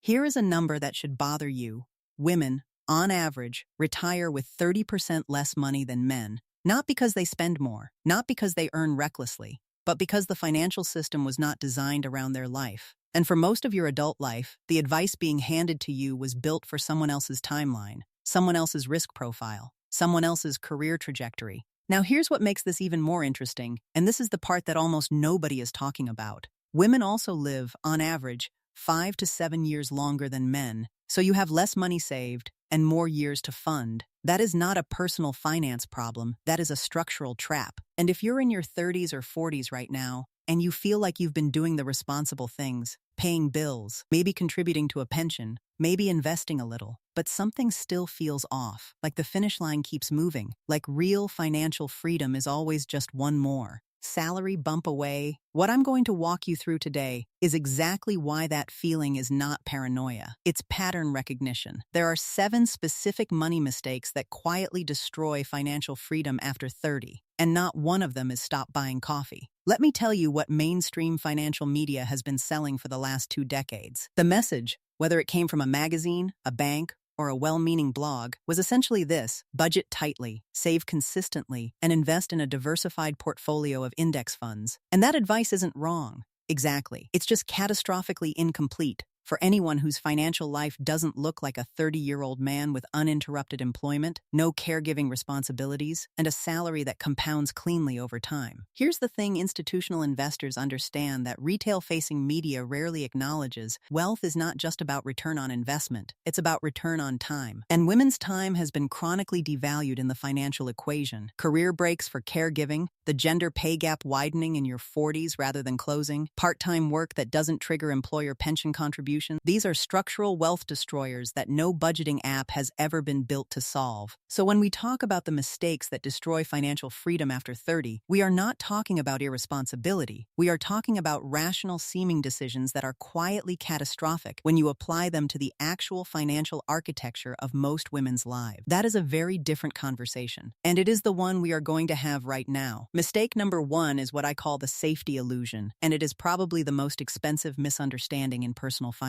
Here is a number that should bother you. Women, on average, retire with 30% less money than men, not because they spend more, not because they earn recklessly, but because the financial system was not designed around their life. And for most of your adult life, the advice being handed to you was built for someone else's timeline, someone else's risk profile, someone else's career trajectory. Now here's what makes this even more interesting, and this is the part that almost nobody is talking about. Women also live, on average, 5 to 7 years longer than men, so you have less money saved and more years to fund. That is not a personal finance problem, that is a structural trap. And if you're in your 30s or 40s right now, and you feel like you've been doing the responsible things, paying bills, maybe contributing to a pension, maybe investing a little, but something still feels off, like the finish line keeps moving, like real financial freedom is always just one more salary bump away, what I'm going to walk you through today is exactly why that feeling is not paranoia. It's pattern recognition. There are 7 specific money mistakes that quietly destroy financial freedom after 30, and not one of them is stop buying coffee. Let me tell you what mainstream financial media has been selling for the last 2 decades. The message, whether it came from a magazine, a bank, or a well-meaning blog, was essentially this: budget tightly, save consistently, and invest in a diversified portfolio of index funds. And that advice isn't wrong. Exactly. It's just catastrophically incomplete for anyone whose financial life doesn't look like a 30-year-old man with uninterrupted employment, no caregiving responsibilities, and a salary that compounds cleanly over time. Here's the thing institutional investors understand that retail-facing media rarely acknowledges: wealth is not just about return on investment, it's about return on time. And women's time has been chronically devalued in the financial equation. Career breaks for caregiving, the gender pay gap widening in your 40s rather than closing, part-time work that doesn't trigger employer pension contributions. These are structural wealth destroyers that no budgeting app has ever been built to solve. So when we talk about the mistakes that destroy financial freedom after 30, we are not talking about irresponsibility. We are talking about rational seeming decisions that are quietly catastrophic when you apply them to the actual financial architecture of most women's lives. That is a very different conversation, and it is the one we are going to have right now. Mistake number 1 is what I call the safety illusion, and it is probably the most expensive misunderstanding in personal finance.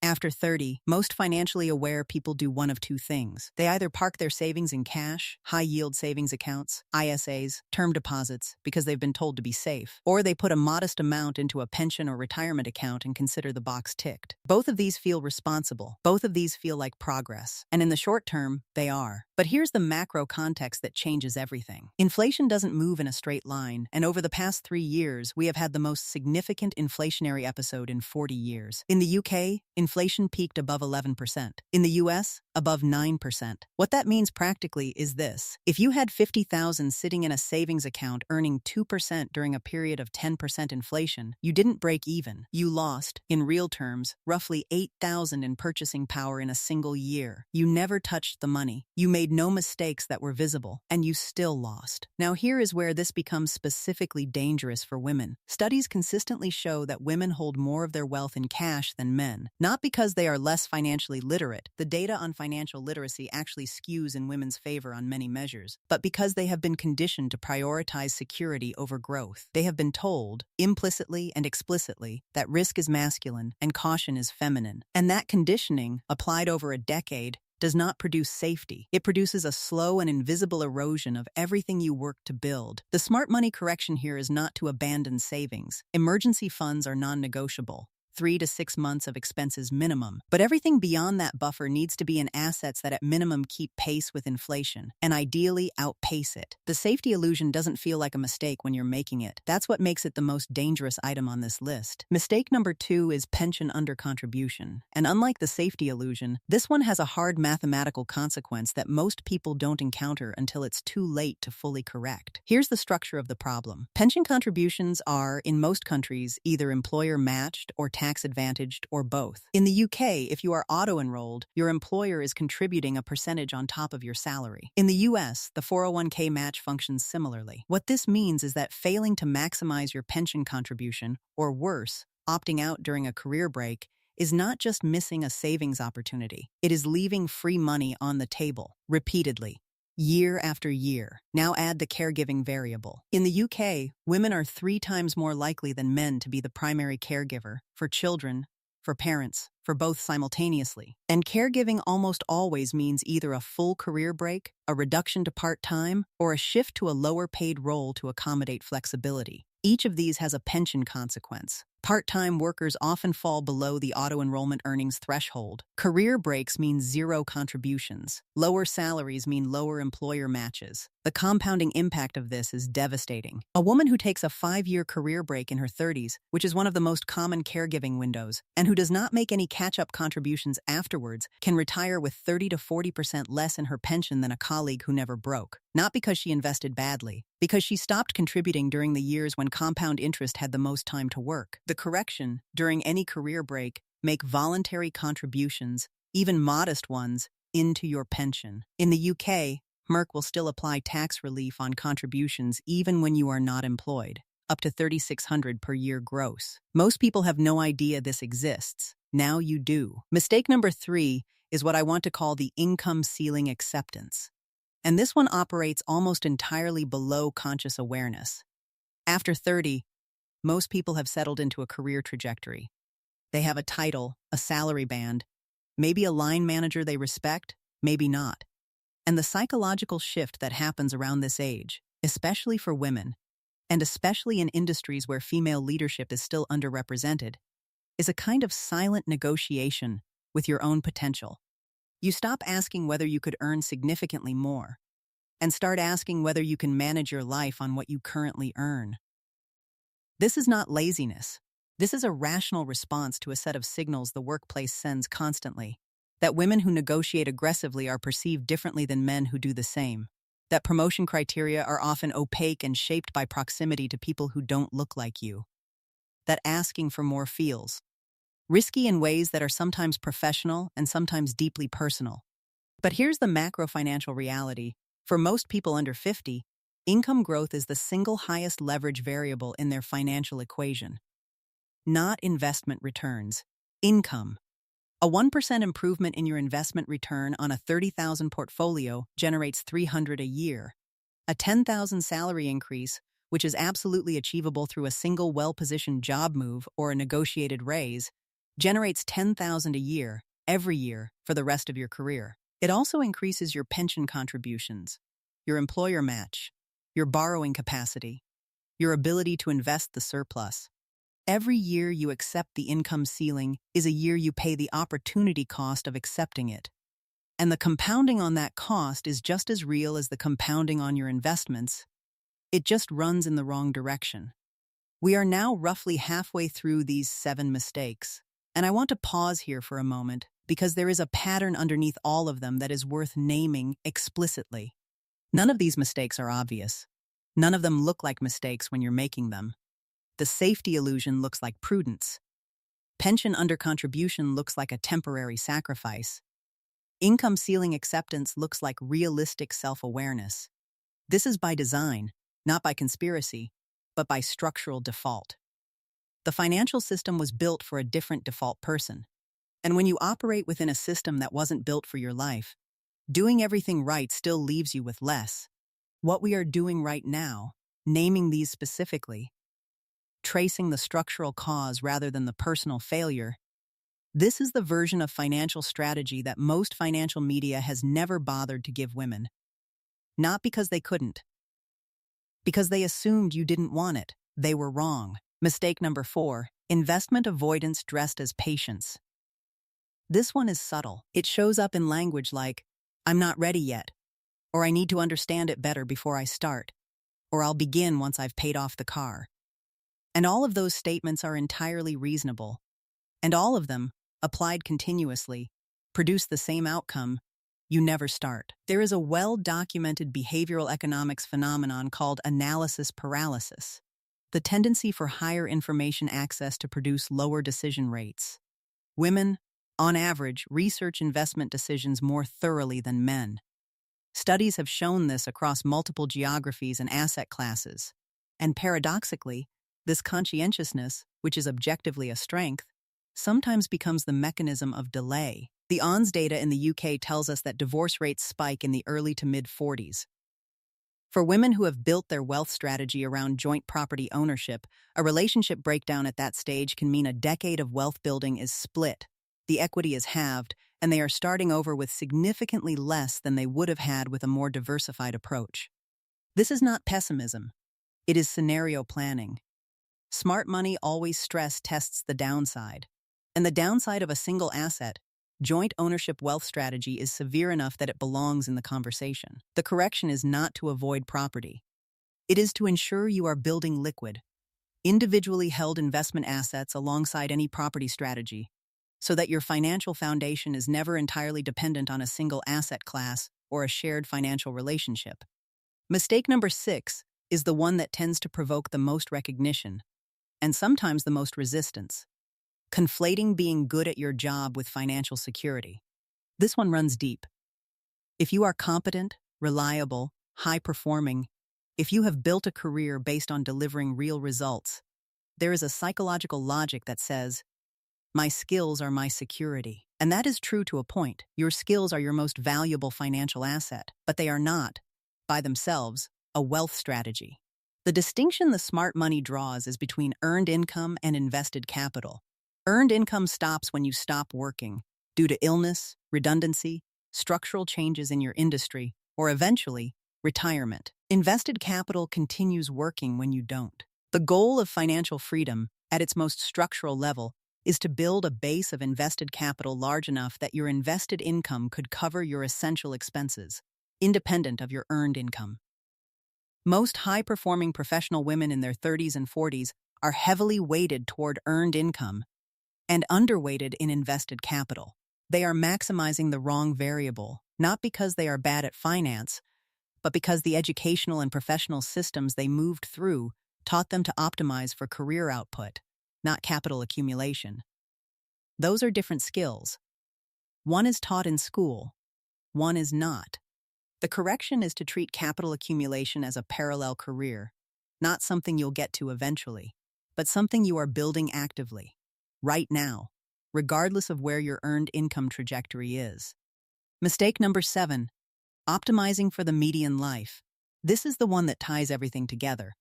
After 30, most financially aware people do one of 2 things. They either park their savings in cash, high-yield savings accounts, ISAs, term deposits, because they've been told to be safe, or they put a modest amount into a pension or retirement account and consider the box ticked. Both of these feel responsible. Both of these feel like progress. And in the short term, they are. But here's the macro context that changes everything. Inflation doesn't move in a straight line, and over the past 3 years, we have had the most significant inflationary episode in 40 years. In the UK, inflation peaked above 11%. In the US, above 9%. What that means practically is this: if you had $50,000 sitting in a savings account earning 2% during a period of 10% inflation, you didn't break even. You lost, in real terms, roughly $8,000 in purchasing power in a single year. You never touched the money. You made no mistakes that were visible, and you still lost. Now here is where this becomes specifically dangerous for women. Studies consistently show that women hold more of their wealth in cash than men. Not because they are less financially literate. The data on financial literacy actually skews in women's favor on many measures, but because they have been conditioned to prioritize security over growth. They have been told, implicitly and explicitly, that risk is masculine and caution is feminine. And that conditioning, applied over a decade, does not produce safety. It produces a slow and invisible erosion of everything you work to build. The smart money correction here is not to abandon savings. Emergency funds are non-negotiable. 3 to 6 months of expenses minimum. But everything beyond that buffer needs to be in assets that at minimum keep pace with inflation, and ideally outpace it. The safety illusion doesn't feel like a mistake when you're making it. That's what makes it the most dangerous item on this list. Mistake number 2 is pension undercontribution. And unlike the safety illusion, this one has a hard mathematical consequence that most people don't encounter until it's too late to fully correct. Here's the structure of the problem. Pension contributions are, in most countries, either employer-matched or tax-advantaged, or both. In the UK, if you are auto-enrolled, your employer is contributing a percentage on top of your salary. In the US, the 401k match functions similarly. What this means is that failing to maximize your pension contribution, or worse, opting out during a career break, is not just missing a savings opportunity. It is leaving free money on the table, repeatedly. Year after year. Now add the caregiving variable. In the UK, women are 3 times more likely than men to be the primary caregiver for children, for parents, for both simultaneously. And caregiving almost always means either a full career break, a reduction to part-time, or a shift to a lower-paid role to accommodate flexibility. Each of these has a pension consequence. Part-time workers often fall below the auto-enrollment earnings threshold. Career breaks mean zero contributions. Lower salaries mean lower employer matches. The compounding impact of this is devastating. A woman who takes a 5-year career break in her 30s, which is one of the most common caregiving windows, and who does not make any catch-up contributions afterwards, can retire with 30 to 40% less in her pension than a colleague who never broke. Not because she invested badly, because she stopped contributing during the years when compound interest had the most time to work. The correction, during any career break, make voluntary contributions, even modest ones, into your pension. In the UK, Merck will still apply tax relief on contributions even when you are not employed, up to $3,600 per year gross. Most people have no idea this exists. Now you do. Mistake number 3 is what I want to call the income ceiling acceptance. And this one operates almost entirely below conscious awareness. After 30, most people have settled into a career trajectory. They have a title, a salary band, maybe a line manager they respect, maybe not. And the psychological shift that happens around this age, especially for women, and especially in industries where female leadership is still underrepresented, is a kind of silent negotiation with your own potential. You stop asking whether you could earn significantly more, and start asking whether you can manage your life on what you currently earn. This is not laziness. This is a rational response to a set of signals the workplace sends constantly. That women who negotiate aggressively are perceived differently than men who do the same. That promotion criteria are often opaque and shaped by proximity to people who don't look like you. That asking for more feels risky in ways that are sometimes professional and sometimes deeply personal. But here's the macro financial reality. For most people under 50, income growth is the single highest leverage variable in their financial equation. Not investment returns, income. A 1% improvement in your investment return on a $30,000 portfolio generates $300 a year. A $10,000 salary increase, which is absolutely achievable through a single well-positioned job move or a negotiated raise, generates $10,000 a year, every year, for the rest of your career. It also increases your pension contributions, your employer match, your borrowing capacity, your ability to invest the surplus. Every year you accept the income ceiling is a year you pay the opportunity cost of accepting it. And the compounding on that cost is just as real as the compounding on your investments. It just runs in the wrong direction. We are now roughly halfway through these 7 mistakes. And I want to pause here for a moment because there is a pattern underneath all of them that is worth naming explicitly. None of these mistakes are obvious. None of them look like mistakes when you're making them. The safety illusion looks like prudence. Pension undercontribution looks like a temporary sacrifice. Income ceiling acceptance looks like realistic self-awareness. This is by design, not by conspiracy, but by structural default. The financial system was built for a different default person. And when you operate within a system that wasn't built for your life, doing everything right still leaves you with less. What we are doing right now, naming these specifically, tracing the structural cause rather than the personal failure, this is the version of financial strategy that most financial media has never bothered to give women. Not because they couldn't. Because they assumed you didn't want it. They were wrong. Mistake number 4, investment avoidance dressed as patience. This one is subtle. It shows up in language like, I'm not ready yet, or I need to understand it better before I start, or I'll begin once I've paid off the car. And all of those statements are entirely reasonable. And all of them, applied continuously, produce the same outcome: you never start. There is a well-documented behavioral economics phenomenon called analysis paralysis, the tendency for higher information access to produce lower decision rates. Women, on average, research investment decisions more thoroughly than men. Studies have shown this across multiple geographies and asset classes. And paradoxically, this conscientiousness, which is objectively a strength, sometimes becomes the mechanism of delay. The ONS data in the UK tells us that divorce rates spike in the early to mid-40s. For women who have built their wealth strategy around joint property ownership, a relationship breakdown at that stage can mean a decade of wealth building is split, The equity is halved, and they are starting over with significantly less than they would have had with a more diversified approach. This is not pessimism. It is scenario planning. Smart money always stress tests the downside. And the downside of a single asset, joint ownership wealth strategy is severe enough that it belongs in the conversation. The correction is not to avoid property. It is to ensure you are building liquid, individually held investment assets alongside any property strategy, so that your financial foundation is never entirely dependent on a single asset class or a shared financial relationship. Mistake number 6 is the one that tends to provoke the most recognition, and sometimes the most resistance. Conflating being good at your job with financial security. This one runs deep. If you are competent, reliable, high-performing, if you have built a career based on delivering real results, there is a psychological logic that says, my skills are my security. And that is true to a point. Your skills are your most valuable financial asset, but they are not, by themselves, a wealth strategy. The distinction the smart money draws is between earned income and invested capital. Earned income stops when you stop working, due to illness, redundancy, structural changes in your industry, or eventually, retirement. Invested capital continues working when you don't. The goal of financial freedom, at its most structural level, is to build a base of invested capital large enough that your invested income could cover your essential expenses, independent of your earned income. Most high-performing professional women in their 30s and 40s are heavily weighted toward earned income and underweighted in invested capital. They are maximizing the wrong variable, not because they are bad at finance, but because the educational and professional systems they moved through taught them to optimize for career output, not capital accumulation. Those are different skills. One is taught in school, one is not. The correction is to treat capital accumulation as a parallel career, not something you'll get to eventually, but something you are building actively, right now, regardless of where your earned income trajectory is. Mistake number 7, optimizing for the median life. This is the one that ties everything together.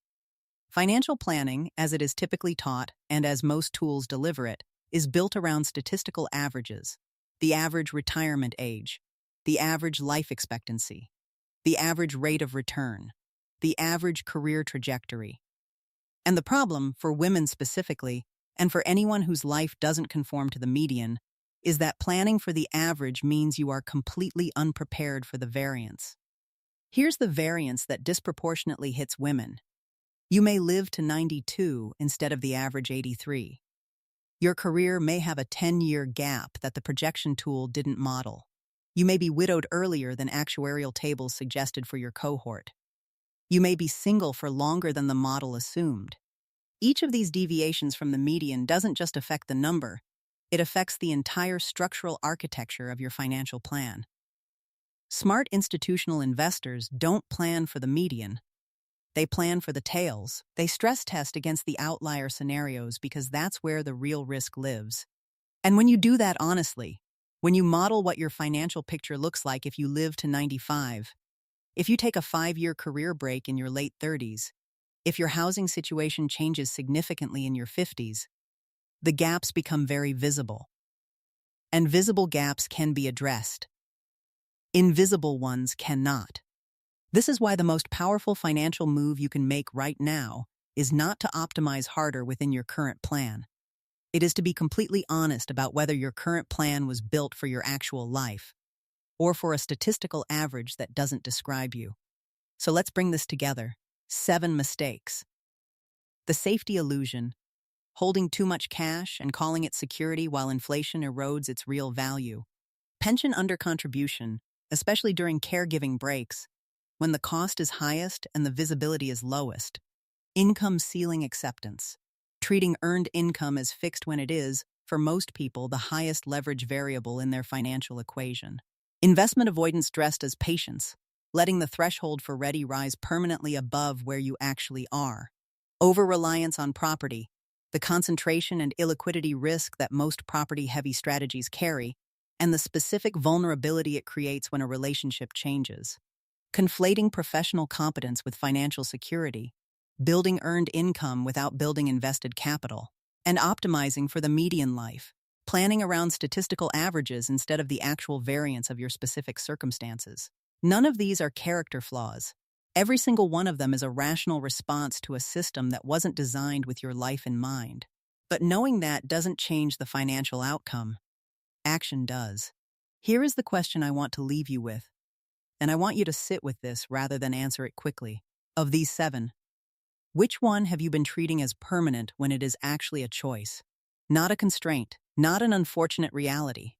Financial planning, as it is typically taught and as most tools deliver it, is built around statistical averages, the average retirement age, the average life expectancy, the average rate of return, the average career trajectory. And the problem, for women specifically, and for anyone whose life doesn't conform to the median, is that planning for the average means you are completely unprepared for the variance. Here's the variance that disproportionately hits women. You may live to 92 instead of the average 83. Your career may have a 10-year gap that the projection tool didn't model. You may be widowed earlier than actuarial tables suggested for your cohort. You may be single for longer than the model assumed. Each of these deviations from the median doesn't just affect the number, it affects the entire structural architecture of your financial plan. Smart institutional investors don't plan for the median. They plan for the tails. They stress test against the outlier scenarios because that's where the real risk lives. And when you do that honestly, when you model what your financial picture looks like if you live to 95, if you take a 5-year career break in your late 30s, if your housing situation changes significantly in your 50s, the gaps become very visible. And visible gaps can be addressed. Invisible ones cannot. This is why the most powerful financial move you can make right now is not to optimize harder within your current plan. It is to be completely honest about whether your current plan was built for your actual life, or for a statistical average that doesn't describe you. So let's bring this together. 7 mistakes. The safety illusion, holding too much cash and calling it security while inflation erodes its real value. Pension undercontribution, especially during caregiving breaks, when the cost is highest and the visibility is lowest. Income ceiling acceptance, treating earned income as fixed when it is, for most people, the highest leverage variable in their financial equation. Investment avoidance dressed as patience, letting the threshold for ready rise permanently above where you actually are. Over-reliance on property, the concentration and illiquidity risk that most property-heavy strategies carry, and the specific vulnerability it creates when a relationship changes. Conflating professional competence with financial security, building earned income without building invested capital, and optimizing for the median life, planning around statistical averages instead of the actual variance of your specific circumstances. None of these are character flaws. Every single one of them is a rational response to a system that wasn't designed with your life in mind. But knowing that doesn't change the financial outcome. Action does. Here is the question I want to leave you with, and I want you to sit with this rather than answer it quickly. Of these 7, which one have you been treating as permanent when it is actually a choice? Not a constraint, not an unfortunate reality.